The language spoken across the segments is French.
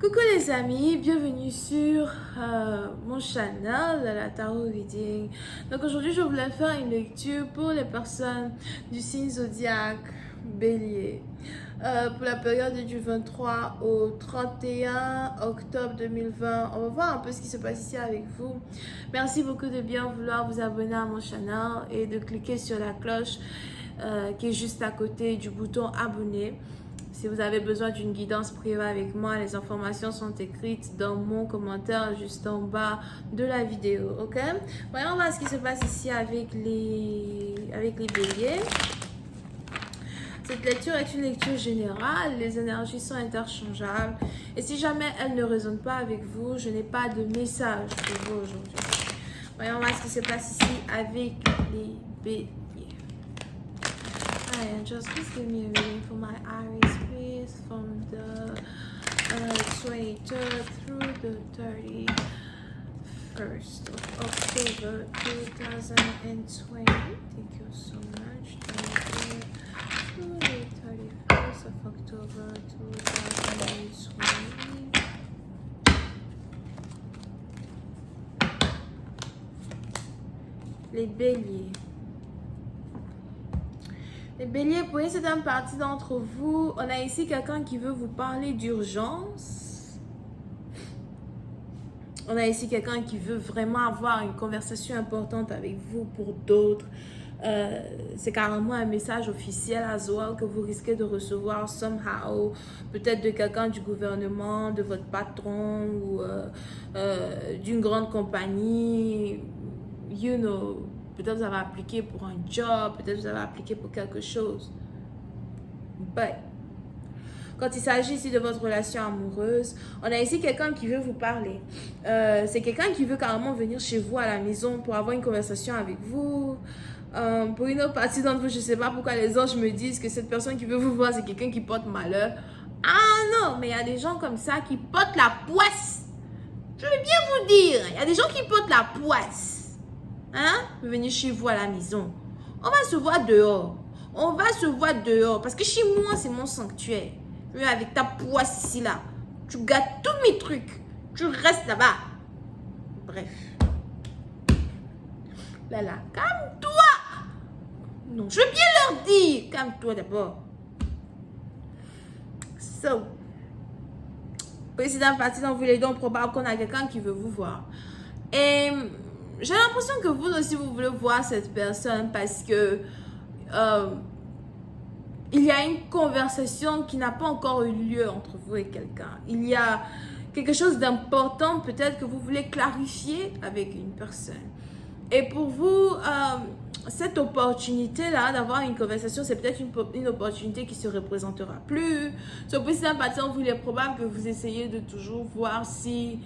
Coucou les amis, bienvenue sur mon channel de la Tarot Reading. Donc aujourd'hui je voulais faire une lecture pour les personnes du signe zodiaque Bélier. Pour la période du 23 au 31 octobre 2020. On va voir un peu ce qui se passe ici avec vous. Merci beaucoup de bien vouloir vous abonner à mon channel et de cliquer sur la cloche qui est juste à côté du bouton abonner. Si vous avez besoin d'une guidance privée avec moi, les informations sont écrites dans mon commentaire juste en bas de la vidéo, ok? Voyons voir ce qui se passe ici avec les béliers. Cette lecture est une lecture générale, les énergies sont interchangeables. Et si jamais elles ne résonnent pas avec vous, je n'ai pas de message pour vous aujourd'hui. Voyons voir ce qui se passe ici avec les béliers. Hi, angels, please give me a reading for my Aries, please, from the 23rd through the 31st of October 2020. Thank you so much. 23rd through the 31st of October 2020. Les béliers. Les béliers, pour une certaine partie d'entre vous, on a ici quelqu'un qui veut vous parler d'urgence. On a ici quelqu'un qui veut vraiment avoir une conversation importante avec vous. Pour d'autres, c'est carrément un message officiel as well que vous risquez de recevoir somehow. Peut-être de quelqu'un du gouvernement, de votre patron ou d'une grande compagnie. You know. Peut-être vous avez appliqué pour un job, peut-être vous avez appliqué pour quelque chose. But, quand il s'agit ici de votre relation amoureuse, on a ici quelqu'un qui veut vous parler. C'est quelqu'un qui veut carrément venir chez vous à la maison pour avoir une conversation avec vous. Pour une autre partie d'entre vous, je ne sais pas pourquoi les anges me disent que cette personne qui veut vous voir, c'est quelqu'un qui porte malheur. Ah non, mais il y a des gens comme ça qui portent la poisse. Je vais bien vous dire, il y a des gens qui portent la poisse. Hein? Venez chez vous à la maison. On va se voir dehors. On va se voir dehors. Parce que chez moi, c'est mon sanctuaire. Mais avec ta poisse ici, là, tu gâtes tous mes trucs. Tu restes là-bas. Bref. Là, calme-toi. Non, je veux bien leur dire. Calme-toi d'abord. So. Président parti dans vous les dons, probable qu'on a quelqu'un qui veut vous voir. Et j'ai l'impression que vous aussi, vous voulez voir cette personne parce que il y a une conversation qui n'a pas encore eu lieu entre vous et quelqu'un. Il y a quelque chose d'important peut-être que vous voulez clarifier avec une personne. Et pour vous, cette opportunité-là d'avoir une conversation, c'est peut-être une opportunité qui se représentera plus. Sur le président partant, vous, il est probable que vous essayez de toujours voir si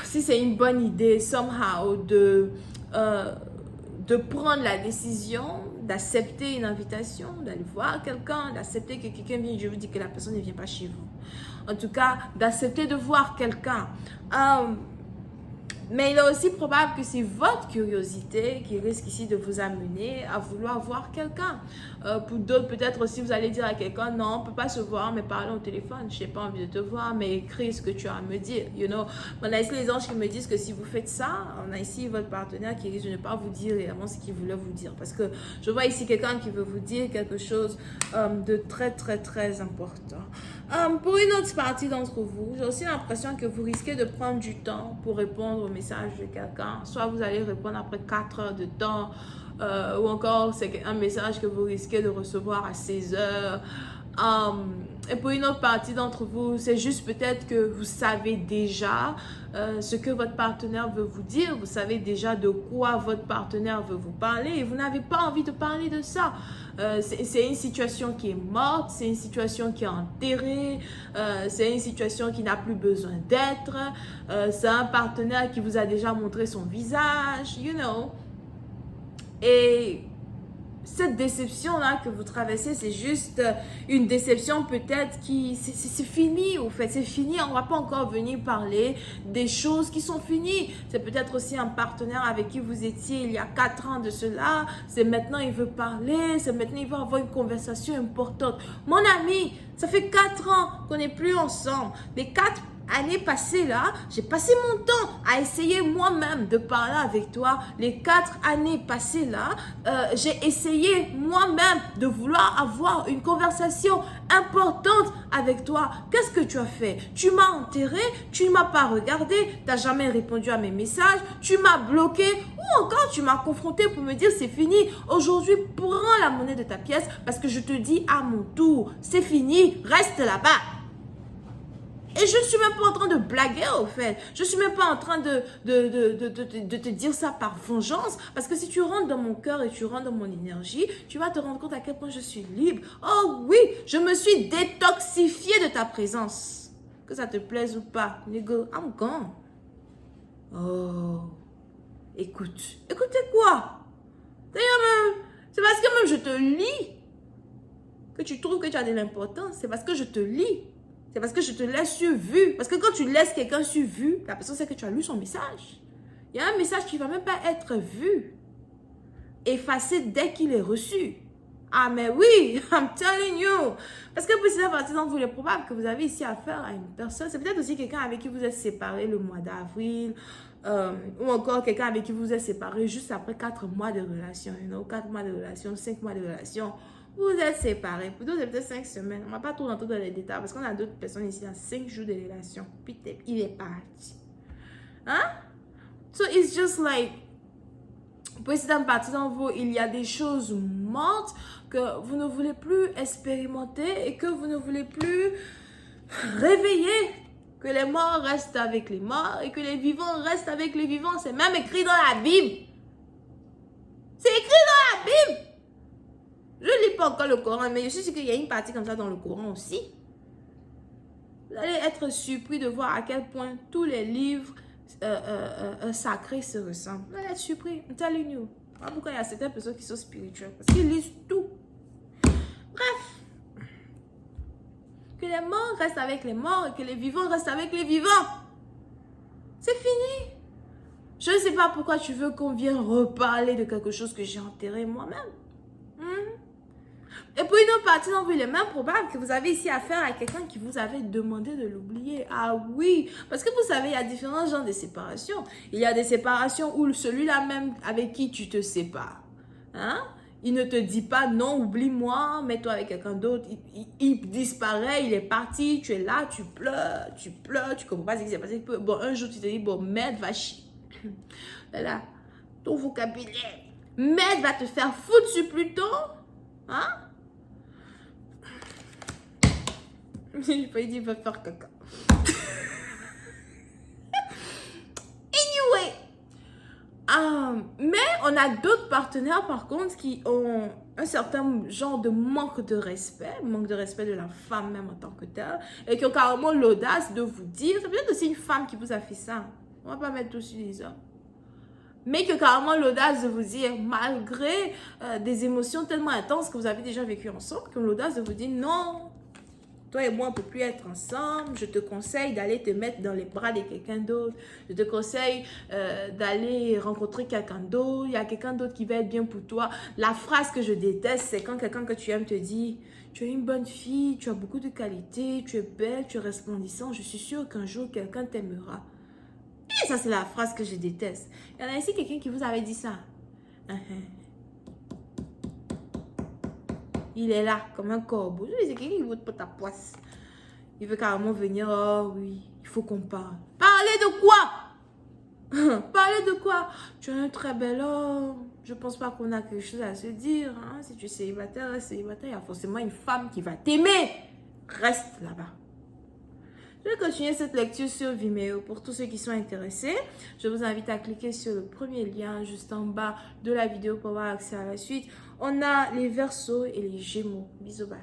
c'est une bonne idée, somehow, de prendre la décision, d'accepter une invitation, d'aller voir quelqu'un, d'accepter que quelqu'un vienne. Je vous dis que la personne ne vient pas chez vous. En tout cas, d'accepter de voir quelqu'un. Mais il est aussi probable que c'est votre curiosité qui risque ici de vous amener à vouloir voir quelqu'un. Pour d'autres, peut-être aussi, vous allez dire à quelqu'un, non, on ne peut pas se voir, mais parlons au téléphone. Je n'ai pas envie de te voir, mais écris ce que tu as à me dire. You know? On a ici les anges qui me disent que si vous faites ça, on a ici votre partenaire qui risque de ne pas vous dire réellement ce qu'il voulait vous dire. Parce que je vois ici quelqu'un qui veut vous dire quelque chose de très, très, très important. Pour une autre partie d'entre vous, j'ai aussi l'impression que vous risquez de prendre du temps pour répondre au message de quelqu'un. Soit vous allez répondre après 4 heures de temps, ou encore c'est un message que vous risquez de recevoir à 16 heures. Et pour une autre partie d'entre vous, c'est juste peut-être que vous savez déjà ce que votre partenaire veut vous dire. Vous savez déjà de quoi votre partenaire veut vous parler et vous n'avez pas envie de parler de ça. C'est une situation qui est morte, c'est une situation qui est enterrée, c'est une situation qui n'a plus besoin d'être. C'est un partenaire qui vous a déjà montré son visage, you know. Et cette déception-là que vous traversez, c'est juste une déception peut-être qui... C'est fini, au fait. C'est fini. On ne va pas encore venir parler des choses qui sont finies. C'est peut-être aussi un partenaire avec qui vous étiez il y a 4 ans de cela. C'est maintenant il veut parler. C'est maintenant il veut avoir une conversation importante. Mon ami, ça fait 4 ans qu'on n'est plus ensemble. Les 4 années passées là, j'ai passé mon temps à essayer moi-même de parler avec toi. Les 4 années passées là, j'ai essayé moi-même de vouloir avoir une conversation importante avec toi. Qu'est-ce que tu as fait? Tu m'as enterré, tu ne m'as pas regardé, tu n'as jamais répondu à mes messages, tu m'as bloqué ou encore tu m'as confronté pour me dire c'est fini. Aujourd'hui, prends la monnaie de ta pièce parce que je te dis à mon tour, c'est fini, reste là-bas. Et je ne suis même pas en train de blaguer au fait. Je ne suis même pas en train de te dire ça par vengeance. Parce que si tu rentres dans mon cœur et tu rentres dans mon énergie, tu vas te rendre compte à quel point je suis libre. Oh oui, je me suis détoxifiée de ta présence. Que ça te plaise ou pas, nigga, I'm gone. Oh, écoute. Écoutez quoi? D'ailleurs même, c'est parce que même je te lis que tu trouves que tu as de l'importance. C'est parce que je te lis. C'est parce que je te laisse sur vue. Parce que quand tu laisses quelqu'un sur vue, la personne sait que tu as lu son message. Il y a un message qui ne va même pas être vu. Effacé dès qu'il est reçu. Ah mais oui, I'm telling you. Parce que pour cette partie d'entre vous, il est probable que vous avez ici affaire à une personne. C'est peut-être aussi quelqu'un avec qui vous êtes séparés le mois d'avril. Ou encore quelqu'un avec qui vous êtes séparés juste après 4 mois de relation. 4 mois de relation, 5 mois de relation. Vous êtes séparés. Pour d'autres, c'est peut-être 5 semaines. On ne va pas tout rentrer dans les détails parce qu'on a d'autres personnes ici à 5 jours de relation. Puis il est parti. Hein? So it's just like, pour essayer d'en partir dans vous, il y a des choses mortes que vous ne voulez plus expérimenter et que vous ne voulez plus réveiller. Que les morts restent avec les morts et que les vivants restent avec les vivants. C'est même écrit dans la Bible. C'est écrit dans la Bible. Je ne lis pas encore le Coran, mais je suis sûre qu'il y a une partie comme ça dans le Coran aussi. Vous allez être surpris de voir à quel point tous les livres sacrés se ressemblent. Vous allez être surpris. I'm telling you. Voilà pourquoi il y a certaines personnes qui sont spirituelles. Parce qu'ils lisent tout. Bref. Que les morts restent avec les morts et que les vivants restent avec les vivants. C'est fini. Je ne sais pas pourquoi tu veux qu'on vienne reparler de quelque chose que j'ai enterré moi-même. Et pour une autre partie d'entre vous, il est même probable que vous avez ici affaire à quelqu'un qui vous avait demandé de l'oublier. Ah oui, parce que vous savez, il y a différents genres de séparation. Il y a des séparations où celui-là même avec qui tu te sépares, hein? Il ne te dit pas non, oublie-moi, mets-toi avec quelqu'un d'autre. Il disparaît, il est parti, tu es là, tu pleures, tu comprends pas ce qui s'est passé. Bon, un jour, tu te dis, bon, merde, va chier. Là, ton vocabulaire. Merde va te faire foutre sur Pluton. Hein? J'ai pas dit, va faire caca. Anyway. Mais on a d'autres partenaires, par contre, qui ont un certain genre de manque de respect de la femme même en tant que telle, et qui ont carrément l'audace de vous dire, c'est peut-être aussi une femme qui vous a fait ça. On va pas mettre tout sur les hommes. Mais qui ont carrément l'audace de vous dire, malgré des émotions tellement intenses que vous avez déjà vécues ensemble, qui ont l'audace de vous dire, non, toi et moi, on ne peut plus être ensemble. Je te conseille d'aller te mettre dans les bras de quelqu'un d'autre. Je te conseille d'aller rencontrer quelqu'un d'autre. Il y a quelqu'un d'autre qui va être bien pour toi. La phrase que je déteste, c'est quand quelqu'un que tu aimes te dit, tu es une bonne fille, tu as beaucoup de qualités, tu es belle, tu es resplendissante. Je suis sûre qu'un jour, quelqu'un t'aimera. Et ça, c'est la phrase que je déteste. Il y en a ici quelqu'un qui vous avait dit ça. Il est là, comme un corbeau. C'est quelqu'un qui vote pour ta poisse. Il veut carrément venir. Oh oui, il faut qu'on parle. Parler de quoi? Parler de quoi? Tu es un très bel homme. Je pense pas qu'on a quelque chose à se dire. Hein? Si tu es célibataire, reste célibataire. Il y a forcément une femme qui va t'aimer. Reste là-bas. Je vais continuer cette lecture sur Vimeo. Pour tous ceux qui sont intéressés, je vous invite à cliquer sur le premier lien juste en bas de la vidéo pour avoir accès à la suite. On a les Verseaux et les Gémeaux. Bisous, bye.